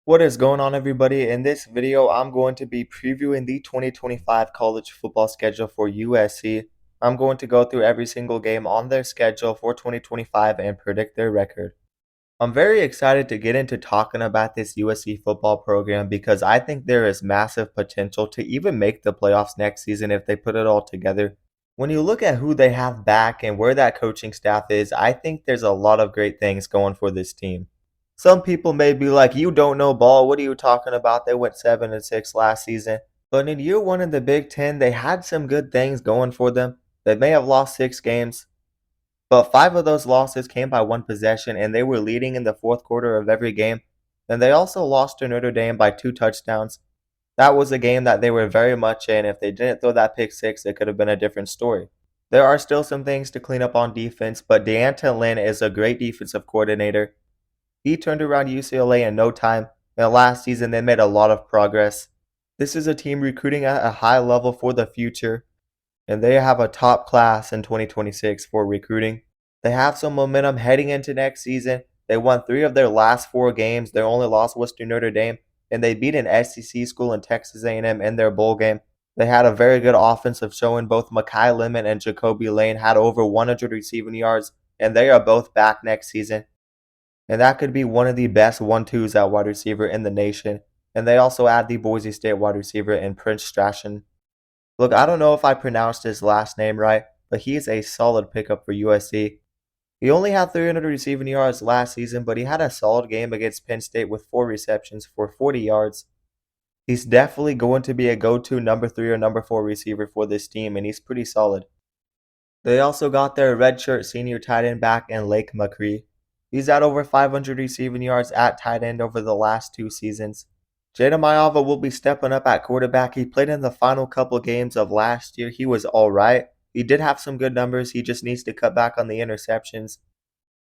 What is going on, everybody? In this video, I'm going to be previewing the 2025 college football schedule for USC. I'm going to go through every single game on their schedule for 2025 and predict their record. I'm very excited to get into talking about this USC football program because I think there is massive potential to even make the playoffs next season if they put it all together. When you look at who they have back and where that coaching staff is, I think there's a lot of great things going for this team. Some people may be like, "You don't know ball. What are you talking about? They went 7-6 last season." But in year one in the Big Ten, they had some good things going for them. They may have lost 6 games, but 5 of those losses came by one possession, and they were leading in the fourth quarter of every game. And they also lost to Notre Dame by 2 touchdowns. That was a game that they were very much in. If they didn't throw that pick six, it could have been a different story. There are still some things to clean up on defense, but D'Anton Lynn is a great defensive coordinator. He turned around UCLA in no time, and last season they made a lot of progress. This is a team recruiting at a high level for the future, and they have a top class in 2026 for recruiting. They have some momentum heading into next season. They won 3 of their last 4 games. Their only loss was to Notre Dame, and they beat an SEC school in Texas A&M in their bowl game. They had a very good offensive showing. Both Mekhi Lemon and Jacoby Lane had over 100 receiving yards, and they are both back next season. And that could be one of the best 1-2s at wide receiver in the nation. And they also add the Boise State wide receiver in Prince Strachan. Look, I don't know if I pronounced his last name right, but he is a solid pickup for USC. He only had 300 receiving yards last season, but he had a solid game against Penn State with 4 receptions for 40 yards. He's definitely going to be a go-to number 3 or number 4 receiver for this team, and he's pretty solid. They also got their redshirt senior tight end back in Lake McCree. He's at over 500 receiving yards at tight end over the last 2 seasons. Jada Mayava will be stepping up at quarterback. He played in the final couple games of last year. He was all right. He did have some good numbers. He just needs to cut back on the interceptions.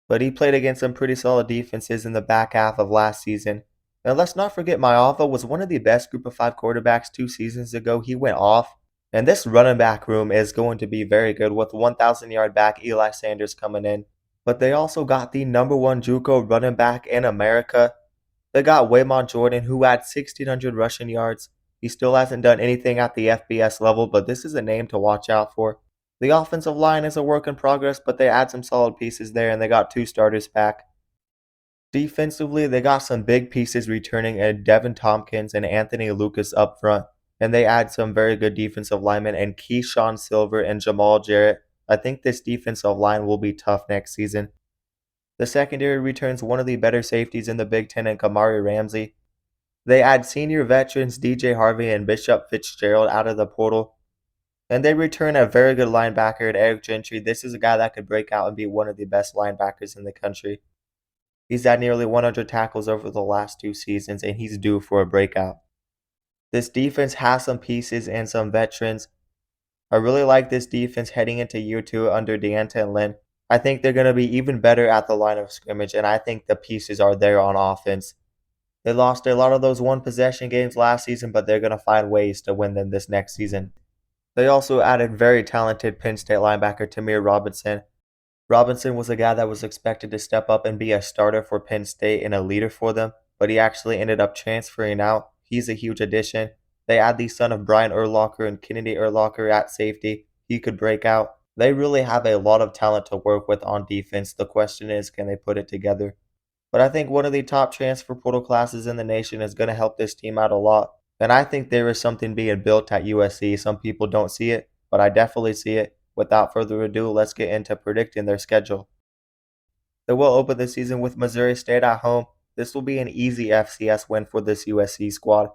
But he played against some pretty solid defenses in the back half of last season. And let's not forget Mayava was one of the best group of 5 quarterbacks 2 seasons ago. He went off. And this running back room is going to be very good with 1,000-yard back Eli Sanders coming in. But they also got the number 1 JUCO running back in America. They got Waymon Jordan, who had 1,600 rushing yards. He still hasn't done anything at the FBS level, but this is a name to watch out for. The offensive line is a work in progress, but they add some solid pieces there, and they got 2 starters back. Defensively, they got some big pieces returning, and Devin Tompkins and Anthony Lucas up front. And they add some very good defensive linemen and Keyshawn Silver and Jamal Jarrett. I think this defensive line will be tough next season. The secondary returns one of the better safeties in the Big Ten in Kamari Ramsey. They add senior veterans DJ Harvey and Bishop Fitzgerald out of the portal. And they return a very good linebacker in Eric Gentry. This is a guy that could break out and be one of the best linebackers in the country. He's had nearly 100 tackles over the last 2 seasons, and he's due for a breakout. This defense has some pieces and some veterans. I really like this defense heading into year 2 under D'Anton Lynn. I think they're going to be even better at the line of scrimmage, and I think the pieces are there on offense. They lost a lot of those one-possession games last season, but they're going to find ways to win them this next season. They also added very talented Penn State linebacker Tamir Robinson. Robinson was a guy that was expected to step up and be a starter for Penn State and a leader for them, but he actually ended up transferring out. He's a huge addition. They add the son of Brian Urlacher and Kennedy Urlacher at safety. He could break out. They really have a lot of talent to work with on defense. The question is, can they put it together? But I think one of the top transfer portal classes in the nation is going to help this team out a lot. And I think there is something being built at USC. Some people don't see it, but I definitely see it. Without further ado, let's get into predicting their schedule. They will open the season with Missouri State at home. This will be an easy FCS win for this USC squad.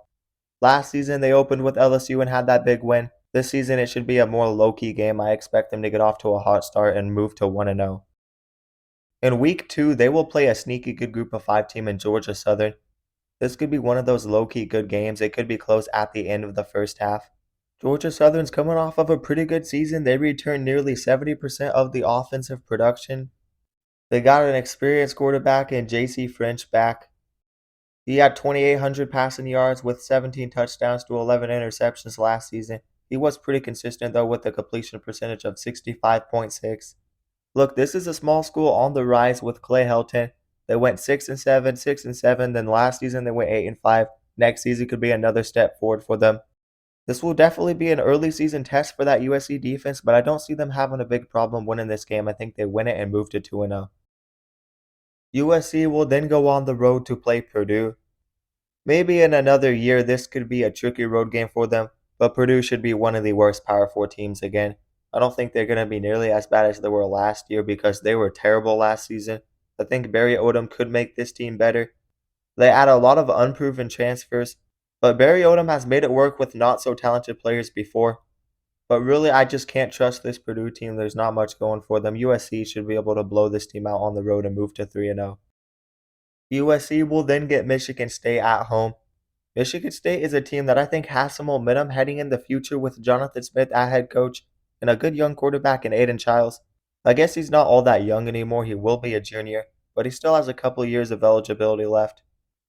Last season, they opened with LSU and had that big win. This season, it should be a more low-key game. I expect them to get off to a hot start and move to 1-0. In Week 2, they will play a sneaky good group of 5 team in Georgia Southern. This could be one of those low-key good games. It could be close at the end of the first half. Georgia Southern's coming off of a pretty good season. They returned nearly 70% of the offensive production. They got an experienced quarterback in J.C. French back. He had 2,800 passing yards with 17 touchdowns to 11 interceptions last season. He was pretty consistent, though, with a completion percentage of 65.6. Look, this is a small school on the rise with Clay Helton. They went 6-7, 6-7. Then last season they went 8-5. Next season could be another step forward for them. This will definitely be an early season test for that USC defense, but I don't see them having a big problem winning this game. I think they win it and move to 2-0. USC will then go on the road to play Purdue. Maybe in another year this could be a tricky road game for them, but Purdue should be one of the worst Power 4 teams again. I don't think they're going to be nearly as bad as they were last year because they were terrible last season. I think Barry Odom could make this team better. They add a lot of unproven transfers, but Barry Odom has made it work with not so talented players before. But really, I just can't trust this Purdue team. There's not much going for them. USC should be able to blow this team out on the road and move to 3-0. USC will then get Michigan State at home. Michigan State is a team that I think has some momentum heading in the future with Jonathan Smith at head coach and a good young quarterback in Aiden Childs. I guess he's not all that young anymore. He will be a junior, but he still has a couple years of eligibility left.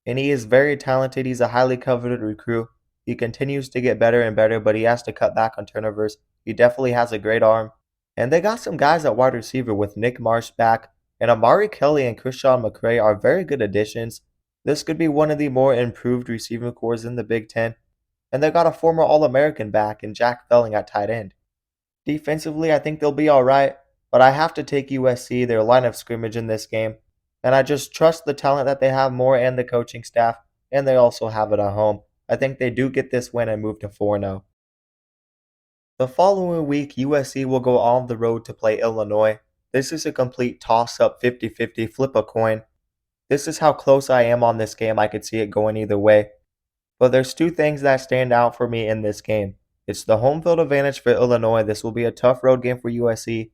And he is very talented. He's a highly coveted recruit. He continues to get better and better, but he has to cut back on turnovers. He definitely has a great arm. And they got some guys at wide receiver with Nick Marsh back, and Amari Kelly and Christian McCray are very good additions. This could be one of the more improved receiving corps in the Big Ten. And they got a former All-American back in Jack Felling at tight end. Defensively, I think they'll be alright, but I have to take USC, their line of scrimmage in this game. And I just trust the talent that they have more and the coaching staff, and they also have it at home. I think they do get this win and move to 4-0. The following week, USC will go on the road to play Illinois. This is a complete toss-up 50-50 flip a coin. This is how close I am on this game. I could see it going either way. But there's two things that stand out for me in this game. It's the home field advantage for Illinois. This will be a tough road game for USC.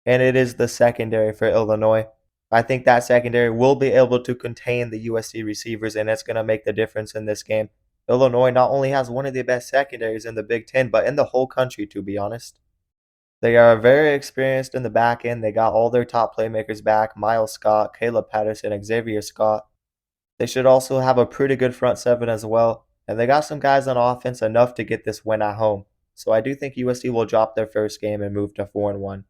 And it is the secondary for Illinois. I think that secondary will be able to contain the USC receivers, and it's going to make the difference in this game. Illinois not only has one of the best secondaries in the Big Ten, but in the whole country, to be honest. They are very experienced in the back end. They got all their top playmakers back, Miles Scott, Caleb Patterson, Xavier Scott. They should also have a pretty good front seven as well, and they got some guys on offense enough to get this win at home. So I do think USC will drop their first game and move to 4-1.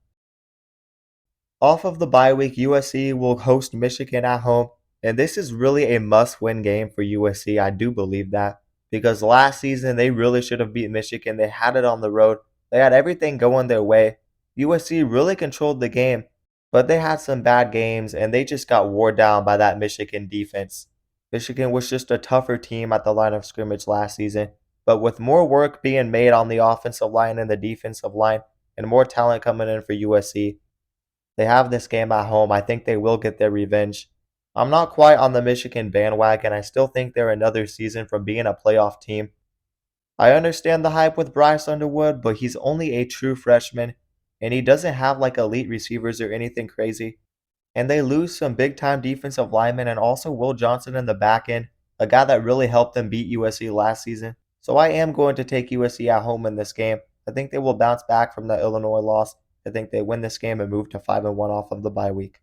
Off of the bye week, USC will host Michigan at home, and this is really a must-win game for USC. I do believe that, because last season they really should have beat Michigan. They had it on the road. They had everything going their way. USC really controlled the game, but they had some bad games, and they just got wore down by that Michigan defense. Michigan was just a tougher team at the line of scrimmage last season, but with more work being made on the offensive line and the defensive line, and more talent coming in for USC, they have this game at home. I think they will get their revenge. I'm not quite on the Michigan bandwagon. I still think they're another season from being a playoff team. I understand the hype with Bryce Underwood, but he's only a true freshman, and he doesn't have like elite receivers or anything crazy. And they lose some big-time defensive linemen and also Will Johnson in the back end, a guy that really helped them beat USC last season. So I am going to take USC at home in this game. I think they will bounce back from the Illinois loss. I think they win this game and move to 5-1 off of the bye week.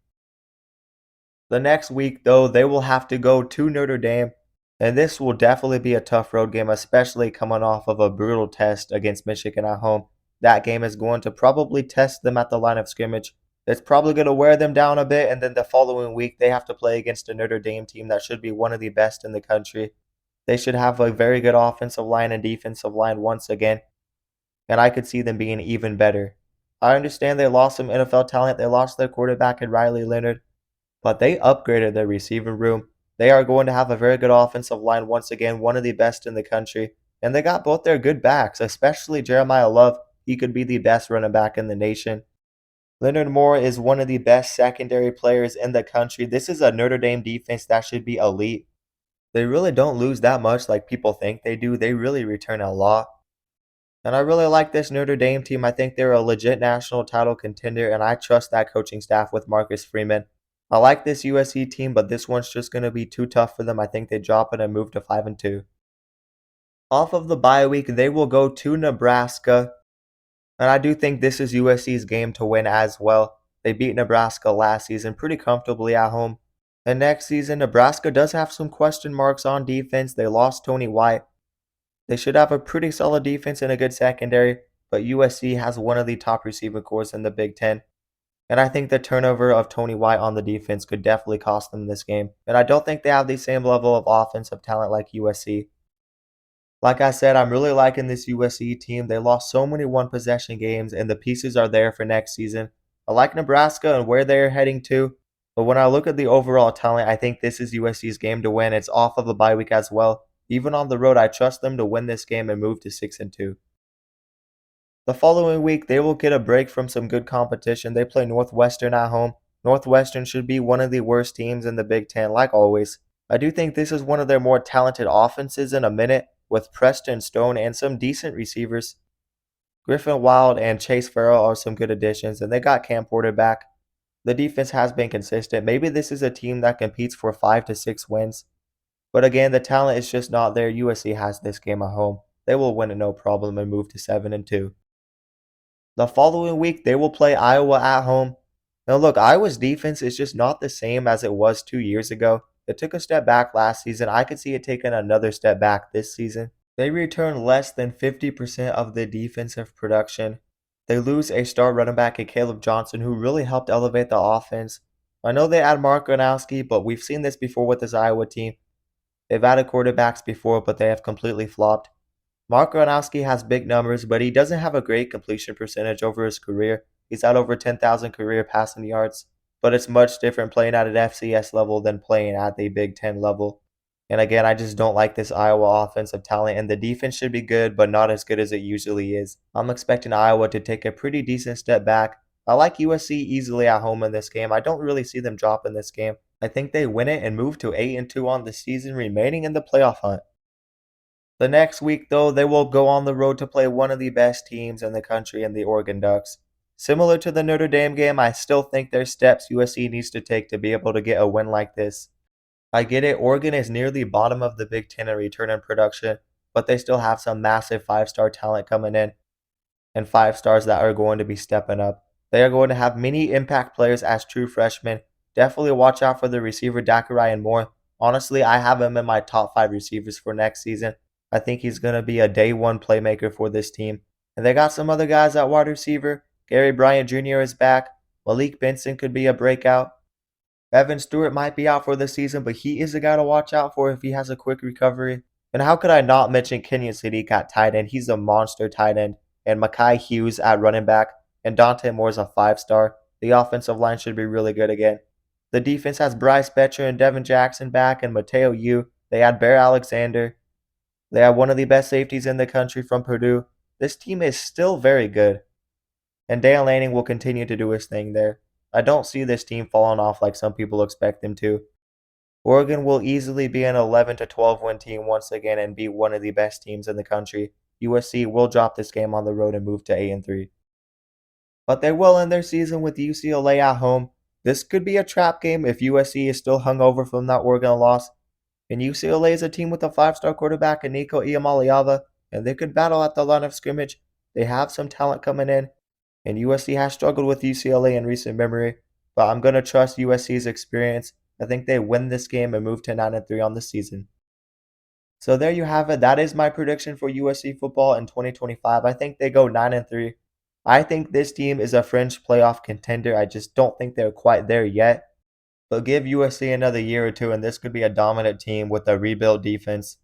The next week, though, they will have to go to Notre Dame, and this will definitely be a tough road game, especially coming off of a brutal test against Michigan at home. That game is going to probably test them at the line of scrimmage. It's probably going to wear them down a bit, and then the following week, they have to play against a Notre Dame team that should be one of the best in the country. They should have a very good offensive line and defensive line once again, and I could see them being even better. I understand they lost some NFL talent. They lost their quarterback in Riley Leonard, but they upgraded their receiving room. They are going to have a very good offensive line once again, one of the best in the country. And they got both their good backs, especially Jeremiah Love. He could be the best running back in the nation. Leonard Moore is one of the best secondary players in the country. This is a Notre Dame defense that should be elite. They really don't lose that much like people think they do. They really return a lot. And I really like this Notre Dame team. I think they're a legit national title contender, and I trust that coaching staff with Marcus Freeman. I like this USC team, but this one's just going to be too tough for them. I think they drop it and move to 5-2. Off of the bye week, they will go to Nebraska, and I do think this is USC's game to win as well. They beat Nebraska last season pretty comfortably at home. And next season, Nebraska does have some question marks on defense. They lost Tony White. They should have a pretty solid defense and a good secondary, but USC has one of the top receiving corps in the Big Ten. And I think the turnover of Tony White on the defense could definitely cost them this game. And I don't think they have the same level of offensive talent like USC. Like I said, I'm really liking this USC team. They lost so many one possession games, and the pieces are there for next season. I like Nebraska and where they're heading to, but when I look at the overall talent, I think this is USC's game to win. It's off of a bye week as well. Even on the road, I trust them to win this game and move to 6-2. The following week, they will get a break from some good competition. They play Northwestern at home. Northwestern should be one of the worst teams in the Big Ten, like always. I do think this is one of their more talented offenses in a minute, with Preston Stone and some decent receivers. Griffin Wild and Chase Farrell are some good additions, and they got Cam Porter back. The defense has been consistent. Maybe this is a team that competes for 5 to 6 wins. But again, the talent is just not there. USC has this game at home. They will win it no problem and move to 7-2. The following week, they will play Iowa at home. Now look, Iowa's defense is just not the same as it was 2 years ago. It took a step back last season. I could see it taking another step back this season. They return less than 50% of the defensive production. They lose a star running back in Caleb Johnson, who really helped elevate the offense. I know they add Mark Gronowski, but we've seen this before with this Iowa team. They've added quarterbacks before, but they have completely flopped. Mark Gronowski has big numbers, but he doesn't have a great completion percentage over his career. He's at over 10,000 career passing yards, but it's much different playing at an FCS level than playing at the Big Ten level. And again, I just don't like this Iowa offensive talent, and the defense should be good, but not as good as it usually is. I'm expecting Iowa to take a pretty decent step back. I like USC easily at home in this game. I don't really see them dropping this game. I think they win it and move to 8-2 on the season, remaining in the playoff hunt. The next week, though, they will go on the road to play one of the best teams in the country in the Oregon Ducks. Similar to the Notre Dame game, I still think there's steps USC needs to take to be able to get a win like this. I get it, Oregon is near the bottom of the Big Ten in return in production, but they still have some massive 5-star talent coming in, and 5 stars that are going to be stepping up. They are going to have many impact players as true freshmen. Definitely watch out for the receiver Dakarai and Moore. Honestly, I have him in my top 5 receivers for next season. I think he's going to be a day one playmaker for this team. And they got some other guys at wide receiver. Gary Bryant Jr. is back. Malik Benson could be a breakout. Evan Stewart might be out for the season, but he is a guy to watch out for if he has a quick recovery. And how could I not mention Kenyon Sadiq at tight end? He's a monster tight end. And Makai Hughes at running back. And Dante Moore's a 5-star. The offensive line should be really good again. The defense has Bryce Betcher and Devin Jackson back and Mateo Yu. They had Bear Alexander. They have one of the best safeties in the country from Purdue. This team is still very good. And Dale Lanning will continue to do his thing there. I don't see this team falling off like some people expect them to. Oregon will easily be an 11-12 win team once again and be one of the best teams in the country. USC will drop this game on the road and move to 8-3. But they will end their season with UCLA at home. This could be a trap game if USC is still hungover from that Oregon loss. And UCLA is a team with a 5-star quarterback in Nico Iamaleava, and they could battle at the line of scrimmage. They have some talent coming in, and USC has struggled with UCLA in recent memory, but I'm going to trust USC's experience. I think they win this game and move to 9-3 on the season. So there you have it. That is my prediction for USC football in 2025. I think they go 9-3. I think this team is a fringe playoff contender. I just don't think they're quite there yet. But give USC another year or two, and this could be a dominant team with a rebuilt defense.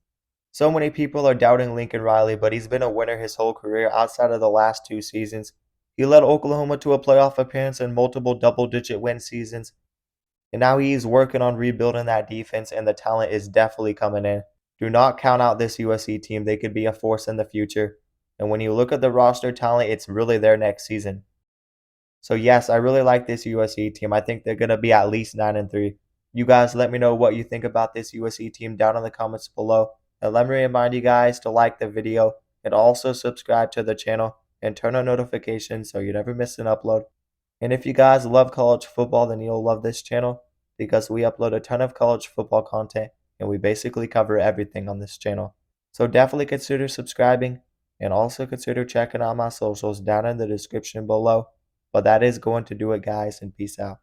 So many people are doubting Lincoln Riley, but he's been a winner his whole career outside of the last 2 seasons. He led Oklahoma to a playoff appearance and multiple double-digit win seasons. And now he's working on rebuilding that defense, and the talent is definitely coming in. Do not count out this USC team. They could be a force in the future. And when you look at the roster talent, it's really there next season. So yes, I really like this USC team. I think they're going to be at least 9-3. You guys let me know what you think about this USC team down in the comments below. And let me remind you guys to like the video and also subscribe to the channel and turn on notifications so you never miss an upload. And if you guys love college football, then you'll love this channel because we upload a ton of college football content and we basically cover everything on this channel. So definitely consider subscribing and also consider checking out my socials down in the description below. But that is going to do it, guys, and peace out.